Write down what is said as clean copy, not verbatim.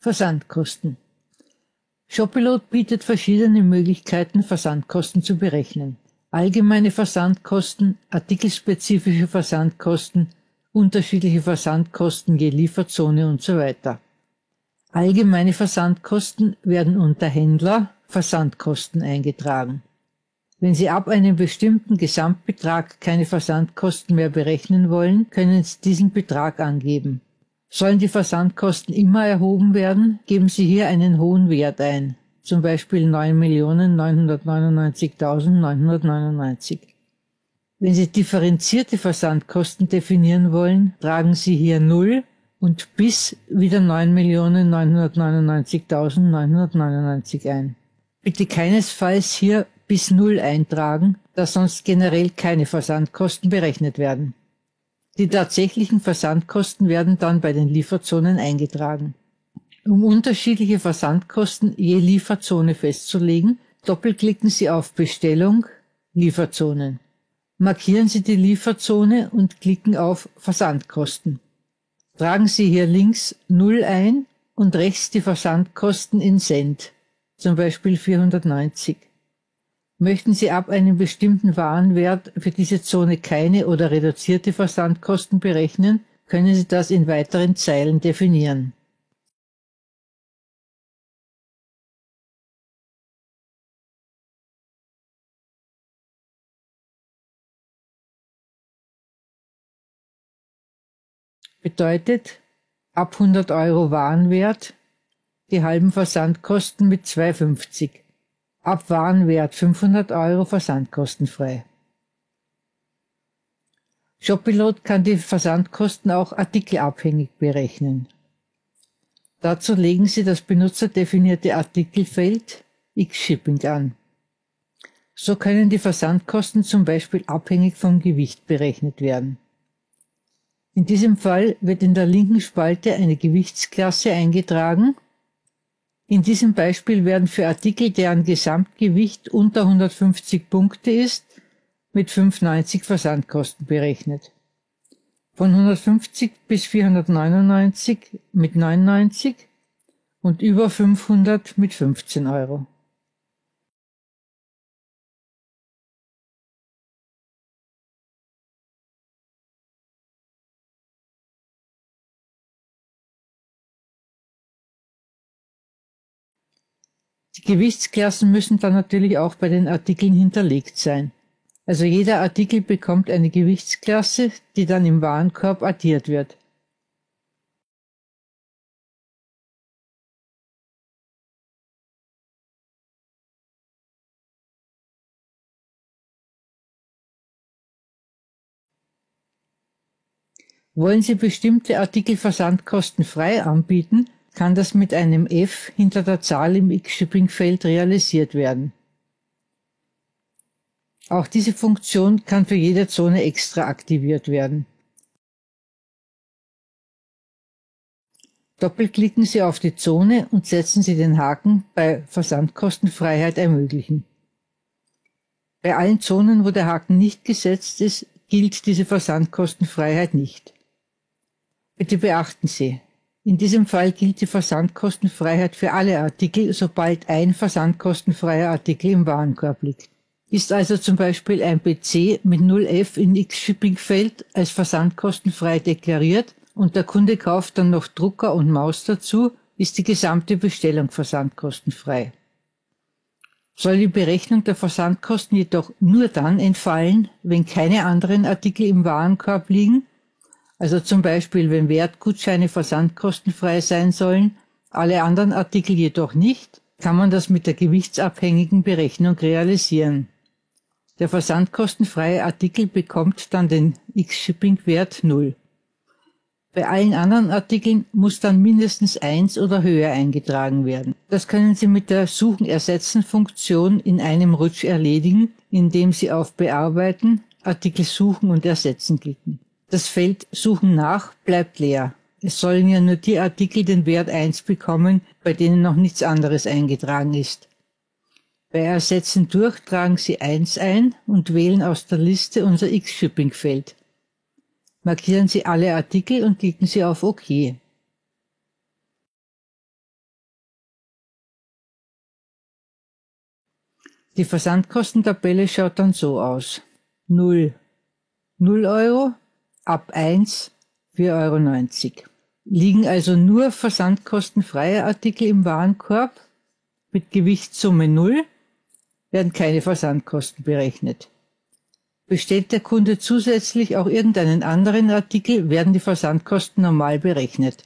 Versandkosten. Shopilot bietet verschiedene Möglichkeiten, Versandkosten zu berechnen. Allgemeine Versandkosten, artikelspezifische Versandkosten, unterschiedliche Versandkosten je Lieferzone und so weiter. Allgemeine Versandkosten werden unter Händler Versandkosten eingetragen. Wenn Sie ab einem bestimmten Gesamtbetrag keine Versandkosten mehr berechnen wollen, können Sie diesen Betrag angeben. Sollen die Versandkosten immer erhoben werden, geben Sie hier einen hohen Wert ein, zum Beispiel 9.999.999. Wenn Sie differenzierte Versandkosten definieren wollen, tragen Sie hier 0 und bis wieder 9.999.999 ein. Bitte keinesfalls hier bis 0 eintragen, da sonst generell keine Versandkosten berechnet werden. Die tatsächlichen Versandkosten werden dann bei den Lieferzonen eingetragen. Um unterschiedliche Versandkosten je Lieferzone festzulegen, doppelklicken Sie auf Bestellung, Lieferzonen. Markieren Sie die Lieferzone und klicken auf Versandkosten. Tragen Sie hier links 0 ein und rechts die Versandkosten in Cent, zum Beispiel 490. Möchten Sie ab einem bestimmten Warenwert für diese Zone keine oder reduzierte Versandkosten berechnen, können Sie das in weiteren Zeilen definieren. Bedeutet, ab 100 € Warenwert die halben Versandkosten mit 2,50. Ab Warenwert 500 € versandkostenfrei. Shopilot kann die Versandkosten auch artikelabhängig berechnen. Dazu legen Sie das benutzerdefinierte Artikelfeld X-Shipping an. So können die Versandkosten zum Beispiel abhängig vom Gewicht berechnet werden. In diesem Fall wird in der linken Spalte eine Gewichtsklasse eingetragen. In diesem Beispiel werden für Artikel, deren Gesamtgewicht unter 150 Punkte ist, mit 5,90 Versandkosten berechnet. Von 150 bis 499 mit 9,90 und über 500 mit 15 €. Die Gewichtsklassen müssen dann natürlich auch bei den Artikeln hinterlegt sein. Also jeder Artikel bekommt eine Gewichtsklasse, die dann im Warenkorb addiert wird. Wollen Sie bestimmte Artikel versandkostenfrei anbieten, kann das mit einem F hinter der Zahl im X-Shipping-Feld realisiert werden. Auch diese Funktion kann für jede Zone extra aktiviert werden. Doppelklicken Sie auf die Zone und setzen Sie den Haken bei Versandkostenfreiheit ermöglichen. Bei allen Zonen, wo der Haken nicht gesetzt ist, gilt diese Versandkostenfreiheit nicht. Bitte beachten Sie, in diesem Fall gilt die Versandkostenfreiheit für alle Artikel, sobald ein versandkostenfreier Artikel im Warenkorb liegt. Ist also zum Beispiel ein PC mit 0F in X-Shipping-Feld als versandkostenfrei deklariert und der Kunde kauft dann noch Drucker und Maus dazu, ist die gesamte Bestellung versandkostenfrei. Soll die Berechnung der Versandkosten jedoch nur dann entfallen, wenn keine anderen Artikel im Warenkorb liegen, also zum Beispiel wenn Wertgutscheine versandkostenfrei sein sollen, alle anderen Artikel jedoch nicht, kann man das mit der gewichtsabhängigen Berechnung realisieren. Der versandkostenfreie Artikel bekommt dann den X-Shipping-Wert 0. Bei allen anderen Artikeln muss dann mindestens 1 oder höher eingetragen werden. Das können Sie mit der Suchen-Ersetzen-Funktion in einem Rutsch erledigen, indem Sie auf Bearbeiten, Artikel suchen und ersetzen klicken. Das Feld Suchen nach bleibt leer. Es sollen ja nur die Artikel den Wert 1 bekommen, bei denen noch nichts anderes eingetragen ist. Bei Ersetzen durch tragen Sie 1 ein und wählen aus der Liste unser X-Shipping-Feld. Markieren Sie alle Artikel und klicken Sie auf OK. Die Versandkostentabelle schaut dann so aus. 0, 0 Euro, ab 1, 4,90 Euro. Liegen also nur versandkostenfreie Artikel im Warenkorb mit Gewichtssumme 0, werden keine Versandkosten berechnet. Bestellt der Kunde zusätzlich auch irgendeinen anderen Artikel, werden die Versandkosten normal berechnet.